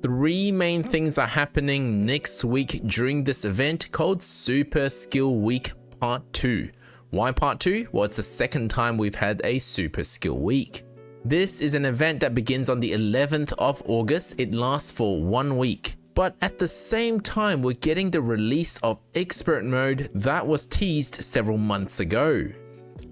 Three main things are happening next week during this event called Super Skill Week Part 2. Why Part 2? Well, it's the second time we've had a Super Skill Week. This is an event that begins on the 11th of August. It lasts for 1 week. But at the same time, we're getting the release of Expert Mode that was teased several months ago.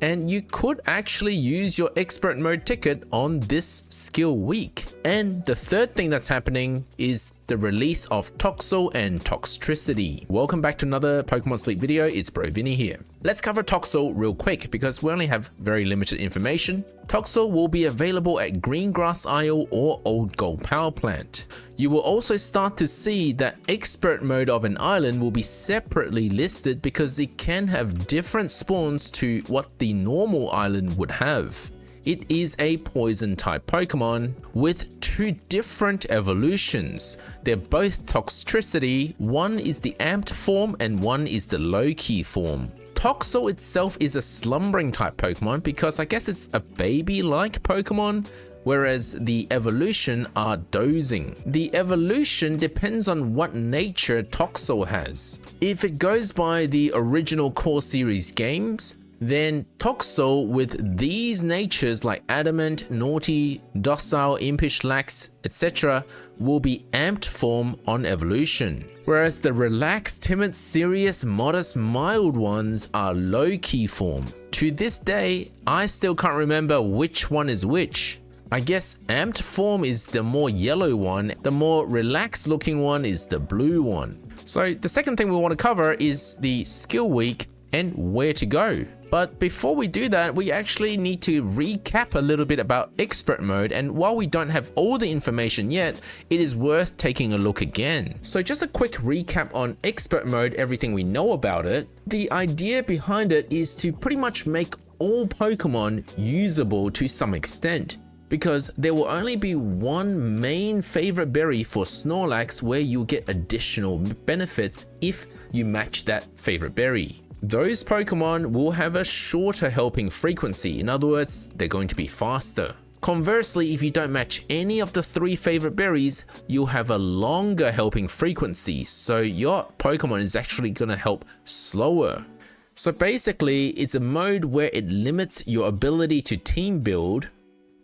And you could actually use your Expert Mode ticket on this skill week. And the third thing that's happening is the release of Toxel and Toxtricity. Welcome back to another Pokemon Sleep video. It's Bro Vinny here. Let's cover Toxel real quick because we only have very limited information. Toxel will be available at Greengrass Isle or Old Gold Power Plant. You will also start to see that Expert Mode of an island will be separately listed because it can have different spawns to what the normal island would have. It is a poison type Pokemon with two different evolutions. They're both Toxtricity, one is the amped form and one is the low-key form. Toxel itself is a slumbering type Pokemon because I guess it's a baby-like Pokemon, whereas the evolution are dozing. The evolution depends on what nature Toxel has. If it goes by the original core series games, then Toxel with these natures like Adamant, Naughty, Docile, Impish, Lax, etc. will be amped form on evolution. Whereas the relaxed, timid, serious, modest, mild ones are low-key form. To this day, I still can't remember which one is which. I guess amped form is the more yellow one, the more relaxed looking one is the blue one. So the second thing we want to cover is the skill week and where to go. But before we do that, we actually need to recap a little bit about Expert Mode, and while we don't have all the information yet, it is worth taking a look again. So just a quick recap on Expert Mode, everything we know about it. The idea behind it is to pretty much make all Pokemon usable to some extent, because there will only be one main favorite berry for Snorlax where you'll get additional benefits if you match that favorite berry. Those Pokemon will have a shorter helping frequency, in other words, they're going to be faster. Conversely, if you don't match any of the three favorite berries, you'll have a longer helping frequency, so your Pokemon is actually going to help slower. So basically, it's a mode where it limits your ability to team build,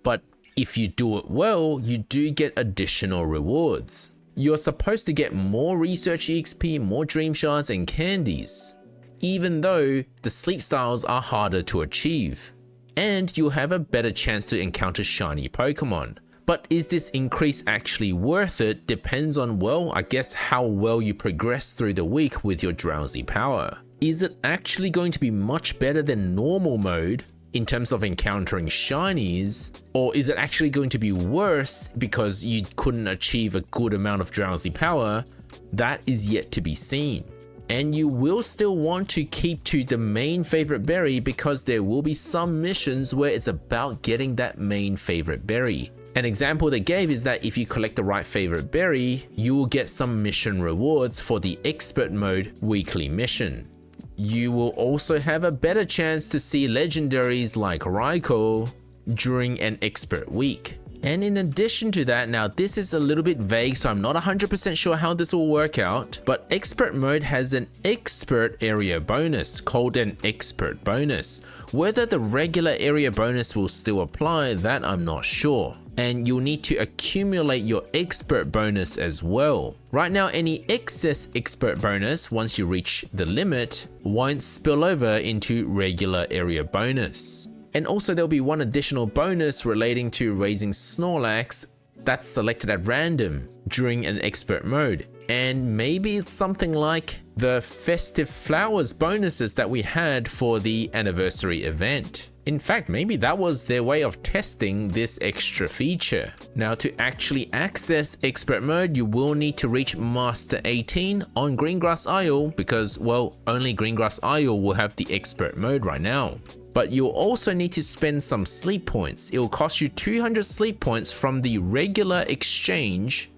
but if you do it well, you do get additional rewards. You're supposed to get more research EXP, more dream shards and candies, even though the sleep styles are harder to achieve. And you'll have a better chance to encounter shiny Pokemon. But is this increase actually worth it depends on, well, I guess how well you progress through the week with your drowsy power. Is it actually going to be much better than normal mode in terms of encountering shinies, or is it actually going to be worse because you couldn't achieve a good amount of drowsy power? That is yet to be seen. And you will still want to keep to the main favorite berry because there will be some missions where it's about getting that main favorite berry. An example they gave is that if you collect the right favorite berry, you will get some mission rewards for the Expert Mode weekly mission. You will also have a better chance to see legendaries like Raikou during an Expert week. And in addition to that, now this is a little bit vague, so I'm not 100% sure how this will work out, but Expert Mode has an Expert Area bonus called an Expert Bonus. Whether the regular area bonus will still apply, that I'm not sure. And you'll need to accumulate your Expert Bonus as well. Right now, any excess Expert Bonus, once you reach the limit, won't spill over into regular area bonus. And also there'll be one additional bonus relating to raising Snorlax that's selected at random during an Expert Mode. And maybe it's something like the Festive Flowers bonuses that we had for the anniversary event. In fact, maybe that was their way of testing this extra feature. Now, to actually access Expert Mode, you will need to reach Master 18 on Greengrass Isle because, well, only Greengrass Isle will have the Expert Mode right now. But you'll also need to spend some sleep points. It will cost you 200 sleep points from the regular exchange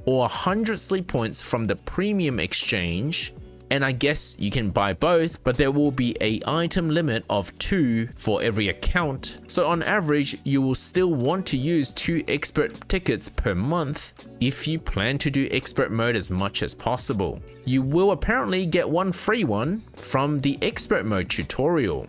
or 100 sleep points from the premium exchange and I guess you can buy both, but there will be a item limit of 2 for every account. So on average, you will still want to use 2 expert tickets per month if you plan to do expert mode as much as possible. You will apparently get one free one from the expert mode tutorial.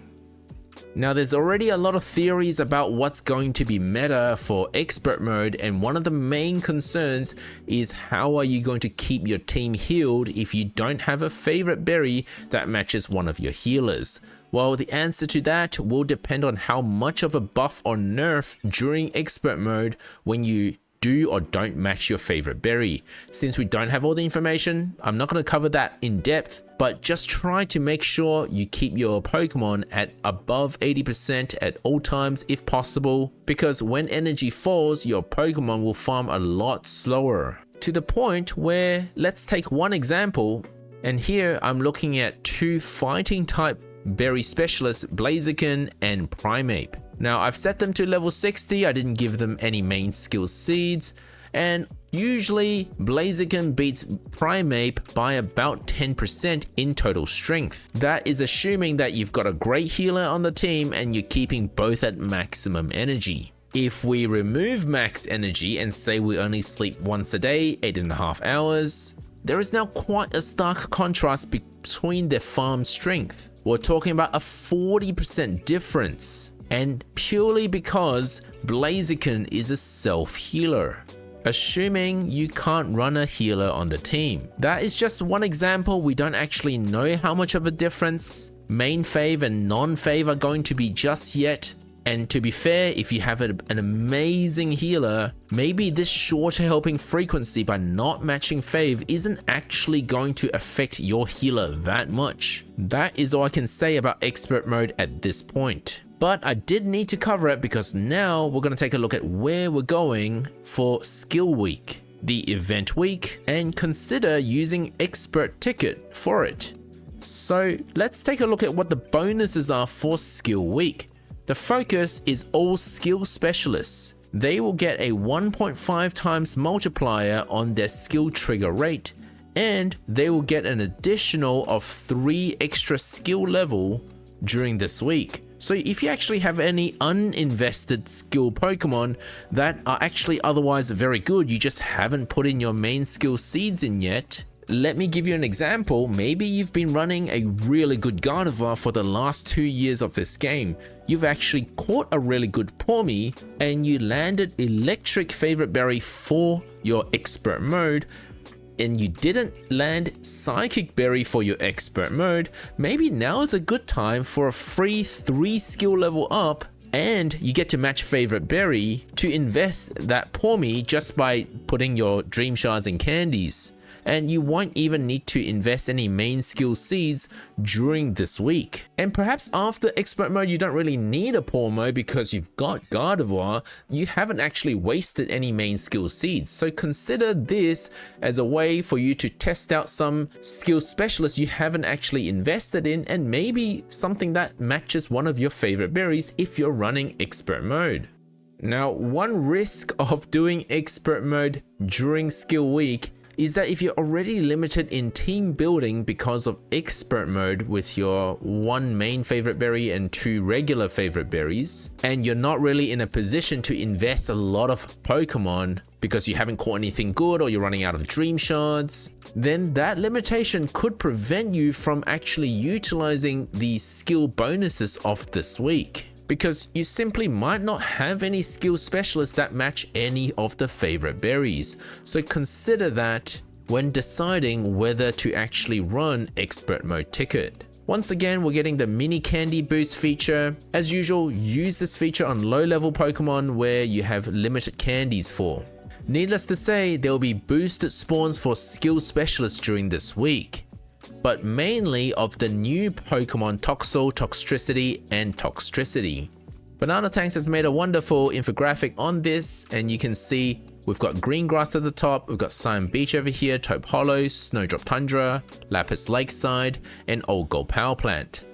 Now there's already a lot of theories about what's going to be meta for expert mode, and one of the main concerns is how are you going to keep your team healed if you don't have a favorite berry that matches one of your healers? Well, the answer to that will depend on how much of a buff or nerf during expert mode when you do or don't match your favorite berry. Since we don't have all the information, I'm not going to cover that in depth, but just try to make sure you keep your Pokemon at above 80% at all times if possible, because when energy falls, your Pokemon will farm a lot slower. To the point where, let's take one example, and here I'm looking at 2 fighting type berry specialists, Blaziken and Primeape. Now I've set them to level 60, I didn't give them any main skill seeds, and usually Blaziken beats Primeape by about 10% in total strength. That is assuming that you've got a great healer on the team and you're keeping both at maximum energy. If we remove max energy and say we only sleep once a day, 8.5 hours, there is now quite a stark contrast between their farm strength. We're talking about a 40% difference. And purely because Blaziken is a self-healer, assuming you can't run a healer on the team. That is just one example. We don't actually know how much of a difference main fave and non-fave are going to be just yet. And to be fair, if you have an amazing healer, maybe this shorter helping frequency by not matching fave isn't actually going to affect your healer that much. That is all I can say about expert mode at this point. But I did need to cover it because now we're going to take a look at where we're going for skill week, the event week, and consider using expert ticket for it. So let's take a look at what the bonuses are for skill week. The focus is all skill specialists. They will get a 1.5 times multiplier on their skill trigger rate, and they will get an additional of 3 extra skill level during this week. So if you actually have any uninvested skill Pokemon that are actually otherwise very good, you just haven't put in your main skill seeds in yet. Let me give you an example. Maybe you've been running a really good Gardevoir for the last 2 years of this game. You've actually caught a really good Pawmi and you landed electric favorite berry for your expert mode, and you didn't land Psychic Berry for your expert mode. Maybe now is a good time for a free 3 skill level up, and you get to match favorite berry to invest that Pawmi just by putting your dream shards and candies. And you won't even need to invest any main skill seeds during this week. And perhaps after expert mode you don't really need a Paw mode because you've got Gardevoir. You haven't actually wasted any main skill seeds. So consider this as a way for you to test out some skill specialists you haven't actually invested in, and maybe something that matches one of your favorite berries if you're running expert mode. Now, one risk of doing expert mode during skill week is that if you're already limited in team building because of expert mode with your 1 main favorite berry and 2 regular favorite berries, and you're not really in a position to invest a lot of Pokemon because you haven't caught anything good or you're running out of dream shards, then that limitation could prevent you from actually utilizing the skill bonuses of this week, because you simply might not have any skill specialists that match any of the favorite berries. So consider that when deciding whether to actually run expert mode ticket. Once again, we're getting the mini candy boost feature. As usual, use this feature on low level Pokemon where you have limited candies for. Needless to say, there will be boosted spawns for skill specialists during this week, but mainly of the new Pokemon Toxel, Toxtricity, and Toxtricity. Banana Tanks has made a wonderful infographic on this, and you can see we've got Greengrass at the top, we've got Cyan Beach over here, Taupe Hollow, Snowdrop Tundra, Lapis Lakeside, and Old Gold Power Plant.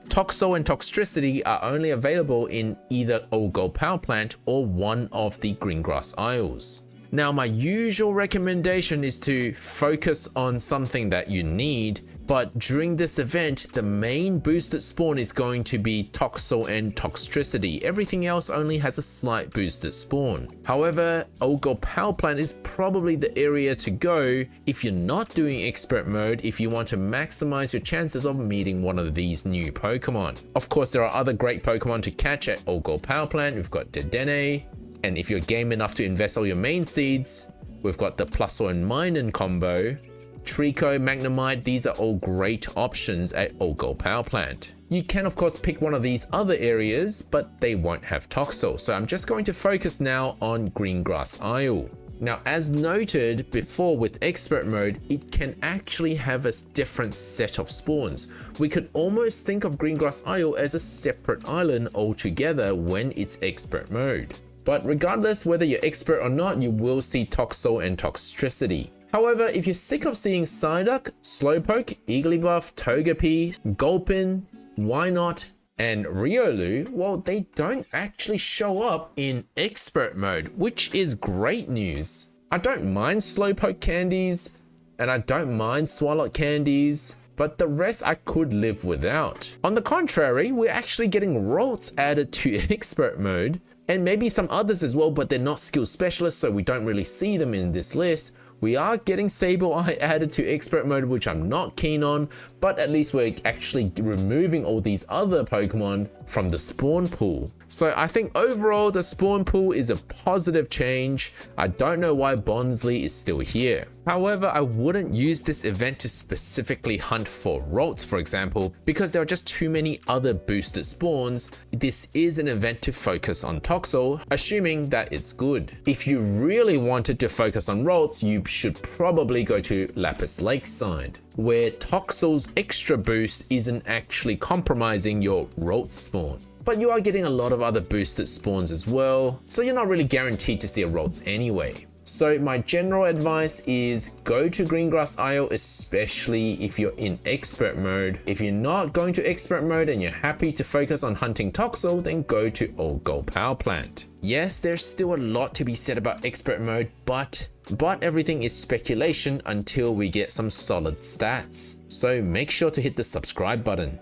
Toxel and Toxtricity are only available in either Old Gold Power Plant or one of the Greengrass Isles. Now, my usual recommendation is to focus on something that you need, but during this event, the main boosted spawn is going to be Toxel and Toxtricity. Everything else only has a slight boosted spawn. However, Old Gold Power Plant is probably the area to go if you're not doing expert mode, if you want to maximize your chances of meeting one of these new Pokemon. Of course, there are other great Pokemon to catch at Old Gold Power Plant. We've got Dedenne, and if you're game enough to invest all your main seeds, we've got the Plusle and Minun combo, Trico, Magnemite. These are all great options at Old Gold Power Plant. You can of course pick one of these other areas, but they won't have Toxel. So I'm just going to focus now on Greengrass Isle. Now, as noted before with expert mode, it can actually have a different set of spawns. We could almost think of Greengrass Isle as a separate island altogether when it's expert mode. But regardless whether you're expert or not, you will see Toxel and Toxtricity. However, if you're sick of seeing Psyduck, Slowpoke, Igglybuff, Togepi, Gulpin, Wynot, and Riolu, well, they don't actually show up in expert mode, which is great news. I don't mind Slowpoke candies, and I don't mind Swalot candies, but the rest I could live without. On the contrary, we're actually getting Rolts added to expert mode, and maybe some others as well, but they're not skill specialists, so we don't really see them in this list. We are getting Sableye added to expert mode, which I'm not keen on, but at least we're actually removing all these other Pokemon from the spawn pool. So I think overall the spawn pool is a positive change. I don't know why Bonsly is still here. However, I wouldn't use this event to specifically hunt for Rolts, for example, because there are just too many other boosted spawns. This is an event to focus on Toxel, assuming that it's good. If you really wanted to focus on Rolts, you should probably go to Lapis Lakeside, where Toxel's extra boost isn't actually compromising your Rolts spawn. But you are getting a lot of other boosted spawns as well, so you're not really guaranteed to see a Rolts anyway. So my general advice is go to Greengrass Isle, especially if you're in expert mode. If you're not going to expert mode and you're happy to focus on hunting Toxel, then go to Old Gold Power Plant. Yes, there's still a lot to be said about expert mode, but everything is speculation until we get some solid stats. So make sure to hit the subscribe button.